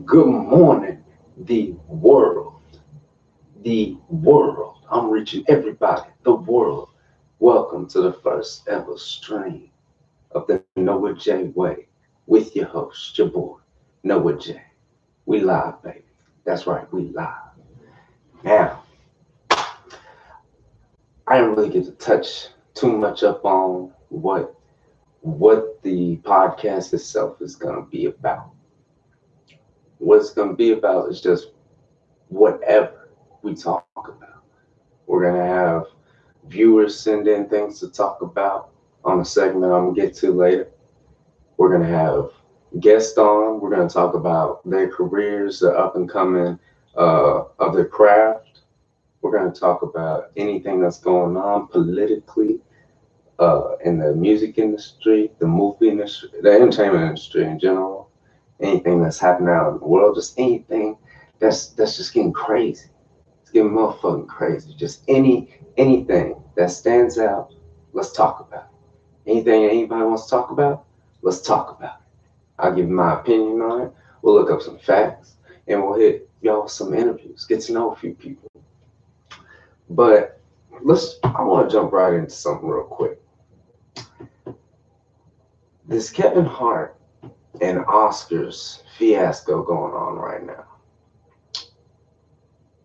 Good morning, the world. The world. I'm reaching everybody, the world. Welcome to the first ever stream of the Noah J Way with your host, your boy, Noah J. We live, baby. That's right, we live. Now, I didn't really get to touch too much up on what the podcast itself is gonna be about. What it's gonna be about is just whatever we talk about. We're gonna have viewers send in things to talk about on a segment I'm gonna get to later. We're gonna have guests on. We're gonna talk about their careers, the up and coming of their craft. We're gonna talk about anything that's going on politically, in the music industry, the movie industry, the entertainment industry in general. Anything that's happening out in the world, just anything that's just getting crazy. It's getting motherfucking crazy. Just anything that stands out, let's talk about it. Anything anybody wants to talk about, let's talk about it. I'll give my opinion on it. We'll look up some facts and we'll hit y'all with some interviews, get to know a few people. But I want to jump right into something real quick. This Kevin Hart and Oscars fiasco going on right now.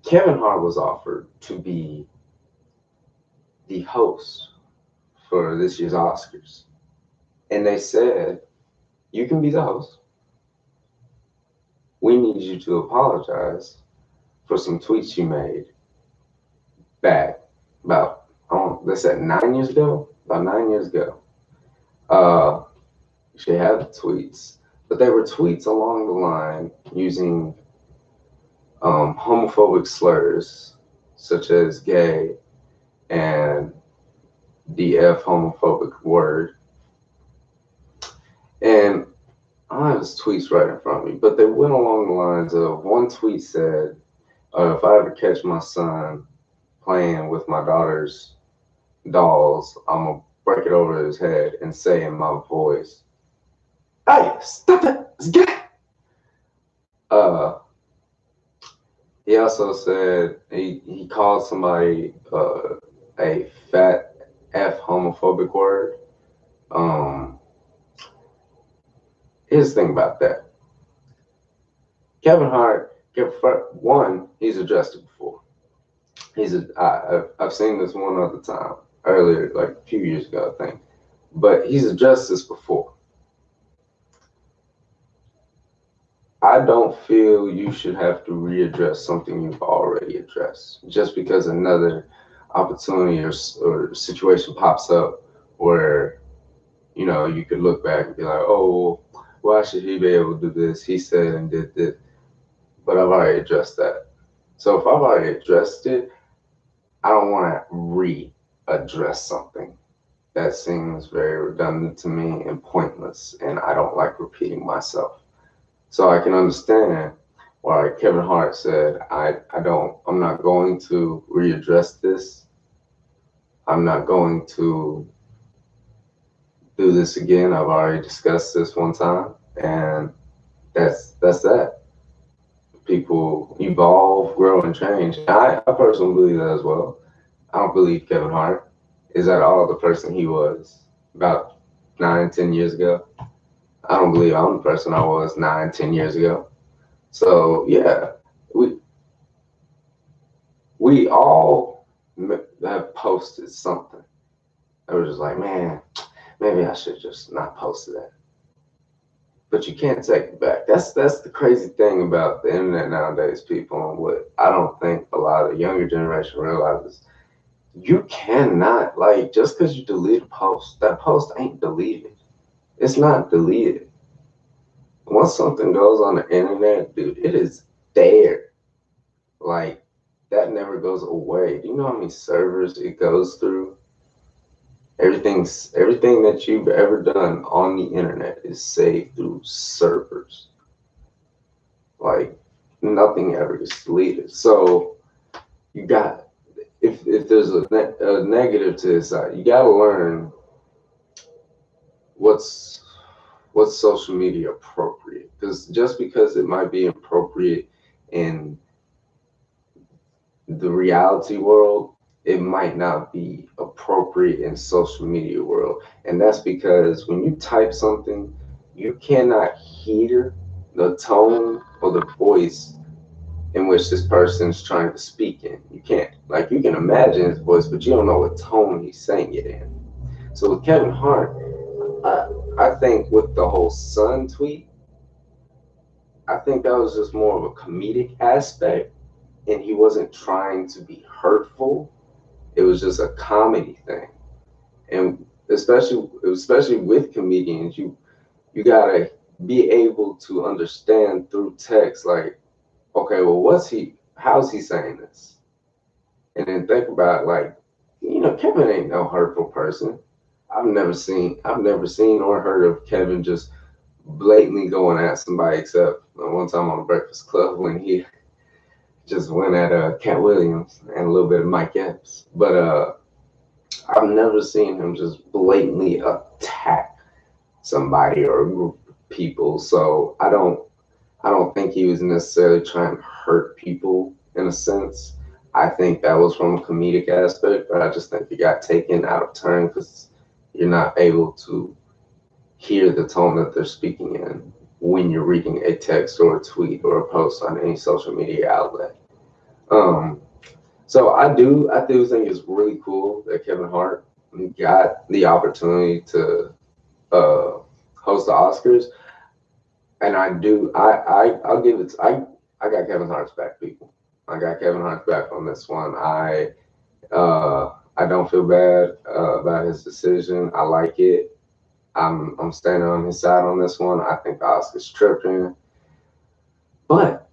Kevin Hart was offered to be the host for this year's Oscars. And they said, you can be the host. We need you to apologize for some tweets you made back about, they said 9 years ago? About 9 years ago. She had the tweets, but they were tweets along the line using homophobic slurs such as gay and the F homophobic word. And I have his tweets right in front of me, but they went along the lines of, one tweet said, if I ever catch my son playing with my daughter's dolls, I'm going to break it over his head and say in my voice, hey, stop it, it's gay. He also said he called somebody a fat F homophobic word. Here's the thing about that. Kevin Hart, one, he's addressed it before. I've seen this one other time earlier, like a few years ago, I think. But he's addressed this before. I don't feel you should have to readdress something you've already addressed just because another opportunity or situation pops up where, you could look back and be like, oh, why should he be able to do this? He said and did this. But I've already addressed that. So if I've already addressed it, I don't want to readdress something that seems very redundant to me and pointless, and I don't like repeating myself. So I can understand why Kevin Hart said, I'm not going to readdress this. I'm not going to do this again. I've already discussed this one time, and that's that. People evolve, grow, and change. I personally believe that as well. I don't believe Kevin Hart is at all the person he was about 9-10 years ago. I don't believe I'm the person I was 9-10 years ago. So yeah, we all have posted something. I was just like, man, maybe I should just not post that. But you can't take it back. That's the crazy thing about the internet nowadays, people, and what I don't think a lot of the younger generation realizes. You cannot, just because you delete a post, that post ain't deleted. It's not deleted. Once something goes on the internet, dude, it is there. That never goes away. Do you know how many servers it goes through? Everything that you've ever done on the internet is saved through servers. Nothing ever gets deleted. So you got, if there's a negative to this side, you got to learn what's social media appropriate. Because just because it might be appropriate in the reality world, it might not be appropriate in social media world. And that's because when you type something, you cannot hear the tone or the voice in which this person is trying to speak in. You can't. Like you can imagine his voice, but you don't know what tone he's saying it in. So with Kevin Hart, I, I think with the whole Sun tweet, I think that was just more of a comedic aspect, and he wasn't trying to be hurtful. It was just a comedy thing, and especially with comedians, you gotta be able to understand through text, like, okay, well, how's he saying this? And then think about like, Kevin ain't no hurtful person. I've never seen or heard of Kevin just blatantly going at somebody, except one time on the Breakfast Club when he just went at Cat Williams and a little bit of Mike Epps. But I've never seen him just blatantly attack somebody or a group of people. So I don't think he was necessarily trying to hurt people in a sense. I think that was from a comedic aspect, but I just think it got taken out of turn because you're not able to hear the tone that they're speaking in when you're reading a text or a tweet or a post on any social media outlet. Um, so I do think it's really cool that Kevin Hart got the opportunity to uh, host the Oscars, and I'll give it. I got Kevin Hart's back, people. I got Kevin Hart's back on this one. I don't feel bad about his decision. I like it. I'm standing on his side on this one. I think the Oscars tripping. But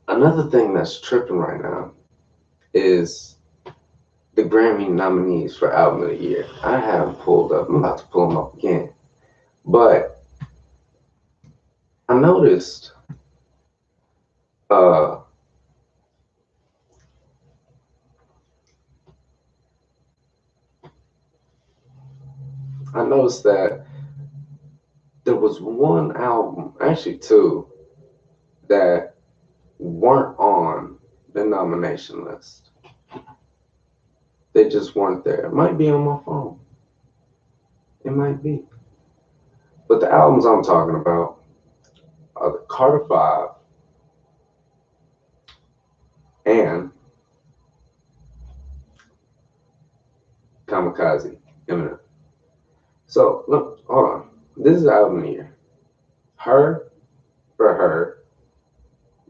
another thing that's tripping right now is the Grammy nominees for Album of the Year. I have them pulled up. I'm about to pull them up again. But I noticed uh, that there was one album, actually two, that weren't on the nomination list. They just weren't there. It might be on my phone. It might be. But the albums I'm talking about are the Carter Five and Kamikaze Eminem. So look, hold on. This is the album of the year. Her for Her,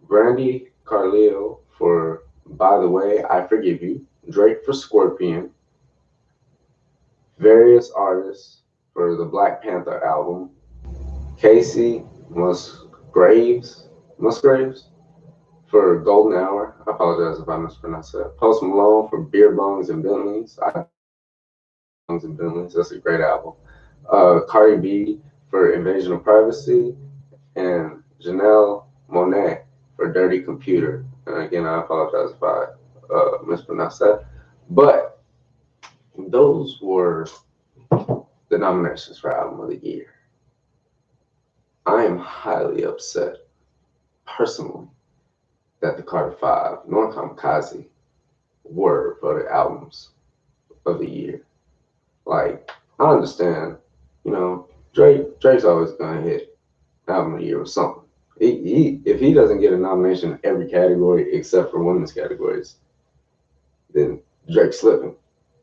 Brandy Carlile for By the Way, I Forgive You, Drake for Scorpion, various artists for the Black Panther album, Casey Musgraves for Golden Hour. I apologize if I mispronounced that. Post Malone for Beer Bongs and Bentleys. Bongs and Bentleys. That's a great album. Cardi B for Invasion of Privacy, and Janelle Monáe for Dirty Computer. And again, I apologize if I mispronounced that. But those were the nominations for Album of the Year. I am highly upset, personally, that the Carter Five nor Kamikaze were voted albums of the year. Like, I understand, Drake's always gonna hit album of the year or something. If he doesn't get a nomination in every category except for women's categories, then Drake's slipping,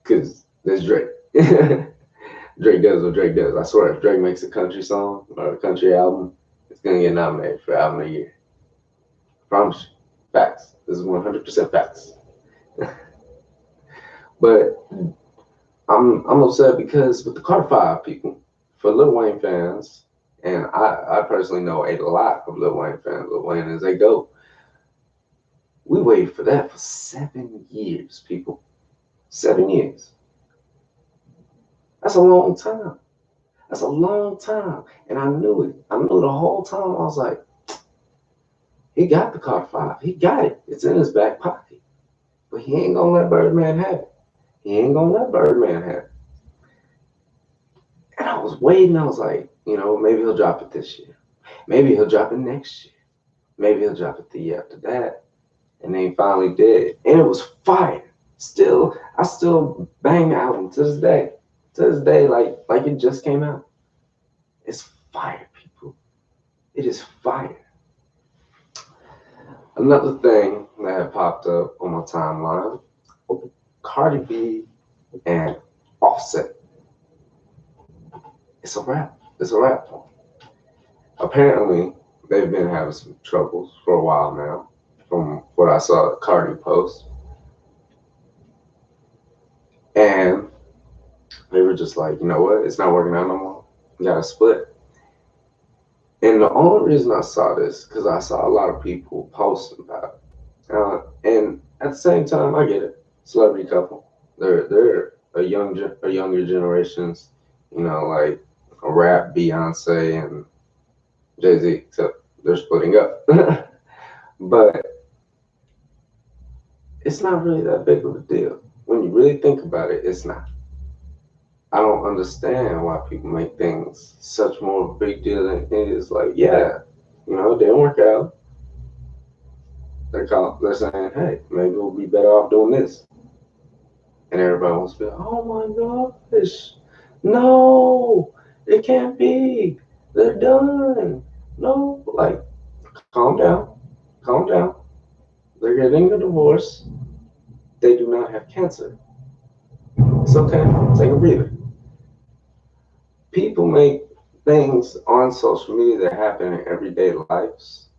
because there's Drake. Drake does what Drake does. I swear, if Drake makes a country song or a country album, it's gonna get nominated for album of the year. I promise you. Facts. This is 100% facts. But I'm upset because with the Carter Five, people, for Lil Wayne fans, and I personally know a lot of Lil Wayne fans. Lil Wayne is a GOAT. We waited for that for 7 years, people. 7 years. That's a long time. That's a long time. And I knew it. I knew the whole time. I was like, he got the Carter Five. He got it. It's in his back pocket. But he ain't gonna let Birdman have it. He ain't gonna let Birdman have it. And I was waiting. I was like, maybe he'll drop it this year. Maybe he'll drop it next year. Maybe he'll drop it the year after that. And then he finally did. And it was fire. Still, I still bang the album to this day. To this day, like it just came out. It's fire, people. It is fire. Another thing that had popped up on my timeline, Cardi B and Offset. It's a rap. It's a rap. Apparently, they've been having some troubles for a while now, from what I saw Cardi post. And they were just like, you know what? It's not working out no more. We got to split. And the only reason I saw this, because I saw a lot of people posting about it. And at the same time, I get it. Celebrity couple. They're a younger generations, like a rap Beyonce and Jay-Z, except they're splitting up. But it's not really that big of a deal. When you really think about it, it's not. I don't understand why people make things such more of a big deal than it is. Like, yeah, it didn't work out. They're saying, hey, maybe we'll be better off doing this. And everybody wants to be like, oh my gosh, no, it can't be. They're done. No, like, calm down, calm down. They're getting a divorce. They do not have cancer. It's okay. Take a breather. People make things on social media that happen in everyday lives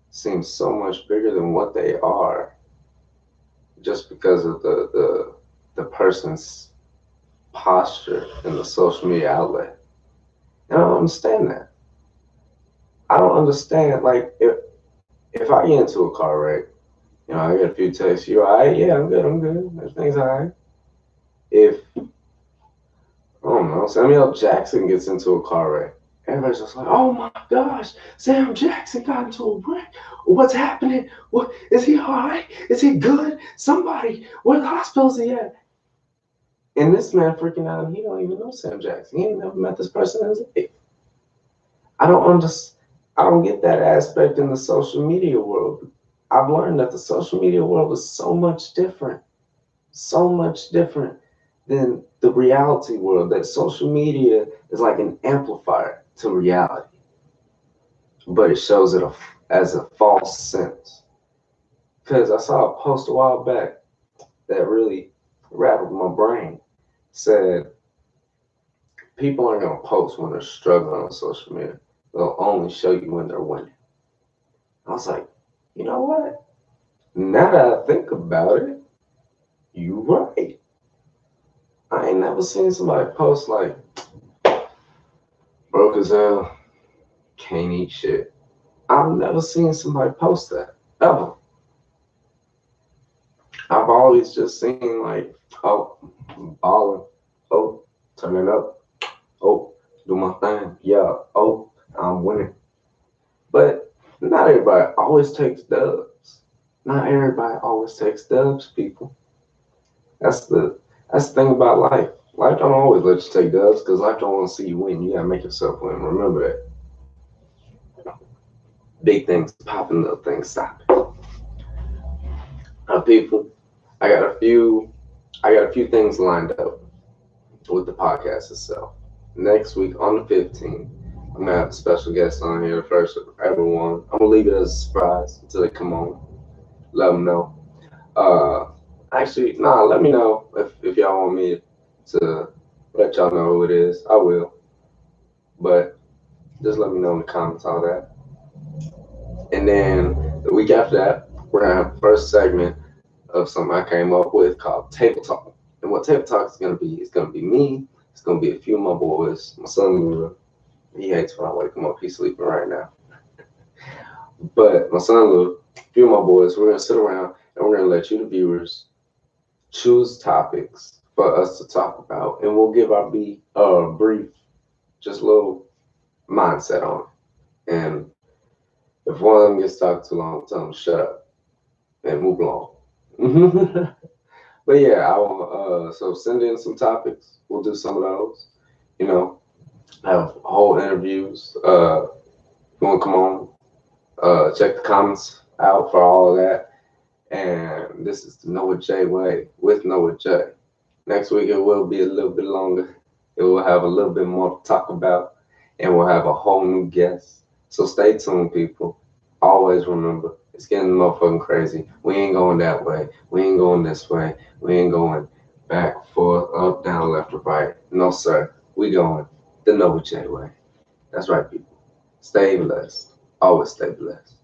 seem so much bigger than what they are, just because of the person's posture in the social media outlet. And I don't understand that. I don't understand, like, if I get into a car wreck, I get a few texts, you all right? Yeah, I'm good. Everything's all right. If, I don't know, Samuel Jackson gets into a car wreck, everybody's just like, oh my gosh, Sam Jackson got into a wreck. What's happening? What is he all right? Is he good? Somebody, where the hospital is he at? And this man freaking out, and he don't even know Sam Jackson. He ain't never met this person in his life. I don't get that aspect in the social media world. I've learned that the social media world is so much different than the reality world, that social media is like an amplifier to reality, but it shows it as a false sense. Because I saw a post a while back that really rattled my brain. Said people aren't going to post when they're struggling on social media. They'll only show you when they're winning. I was like, you know what? Now that I think about it, you right. I ain't never seen somebody post like, broke as hell, can't eat shit. I've never seen somebody post that, ever. I've always just seen like, oh, balling, oh, turning up, oh, do my thing, yeah, oh, I'm winning. But not everybody always takes dubs. Not everybody always takes dubs, people. That's the thing about life. Life don't always let you take dubs because life don't want to see you win. You gotta make yourself win. Remember that. Big things popping, little things stopping. People, I got a few things lined up with the podcast itself. Next week on the 15th, I'm gonna have a special guest on here, the first of everyone. I'm gonna leave it as a surprise until they come on. Let them know. Actually, nah, let me know if y'all want me to let y'all know who it is. I will. But just let me know in the comments, all that. And then the week after that, we're gonna have the first segment of something I came up with called Table Talk. And what Table Talk is gonna be, it's gonna be me, it's gonna be a few of my boys, my son Lula. He hates when I wake him up, he's sleeping right now. But my son Lula, a few of my boys, we're gonna sit around and we're gonna let you, the viewers, choose topics for us to talk about, and we'll give our brief, just little mindset on it. And if one of them gets talked too long, tell them to shut up and move along. But yeah, I will. So send in some topics. We'll do some of those. Have whole interviews. you want to come on, check the comments out for all of that. And this is the Noah J way with Noah J. Next week it will be a little bit longer. It will have a little bit more to talk about, and we'll have a whole new guest. So stay tuned, people. Always remember, it's getting motherfucking crazy. We ain't going that way. We ain't going this way. We ain't going back, forth, up, down, left, or right. No, sir. We going the Noah J way. That's right, people. Stay blessed. Always stay blessed.